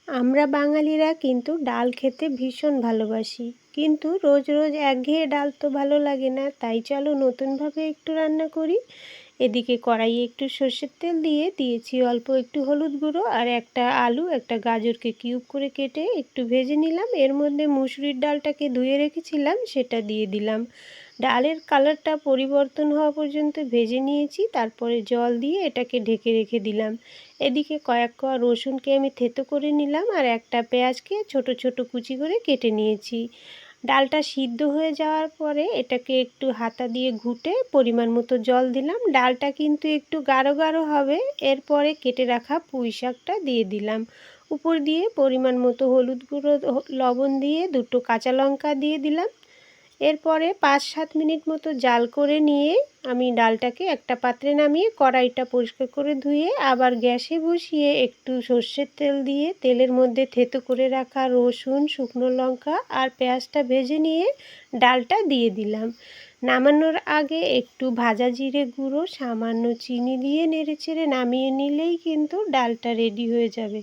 আমরা বাঙালিরা কিন্তু ডাল খেতে ভীষণ ভালোবাসি, কিন্তু রোজ রোজ একঘেয়ে ডাল তো ভালো লাগে না। তাই চলো নতুনভাবে একটু রান্না করি। এদিকে কড়াইয়ে একটু সর্ষের তেল দিয়ে দিয়েছি অল্প একটু হলুদ গুঁড়ো, আর একটা আলু একটা গাজরকে কিউব করে কেটে একটু ভেজে নিলাম। এর মধ্যে মুসুরির ডালটাকে ধুয়ে রেখেছিলাম, সেটা দিয়ে দিলাম। ডালের কালারটা পরিবর্তন হওয়া পর্যন্ত ভেজে নিয়েছি, তারপরে জল দিয়ে এটাকে ঢেকে রেখে দিলাম। এদিকে কয়েক কোয়া রসুনকে আমি থেতো করে নিলাম, আর একটা পেঁয়াজকে ছোট ছোট কুচি করে কেটে নিয়েছি। ডালটা সিদ্ধ হয়ে যাওয়ার পরে এটাকে একটু হাতা দিয়ে ঘুটে পরিমাণ মতো জল দিলাম। ডালটা কিন্তু একটু গাঢ় গাঢ় হবে। এরপরে কেটে রাখা পুঁই শাকটা দিয়ে দিলাম। উপর দিয়ে পরিমাণ মতো হলুদ গুঁড়ো, লবণ দিয়ে দুটো কাঁচা লঙ্কা দিয়ে দিলাম। এরপরে 5-7 মিনিট মতো জাল করে নিয়ে আমি ডালটাকে একটা পাত্রে নামিয়ে কড়াইটা পরিষ্কার করে ধুয়ে আবার গ্যাসে বসিয়ে একটু সর্ষের তেল দিয়ে তেলের মধ্যে থেতো করে রাখা রসুন, শুকনো লঙ্কা আর পেঁয়াজটা ভেজে নিয়ে ডালটা দিয়ে দিলাম। নামানোর আগে একটু ভাজা জিরে গুঁড়ো, সামান্য চিনি দিয়ে নেড়েচেড়ে নামিয়ে নিলেই কিন্তু ডালটা রেডি হয়ে যাবে।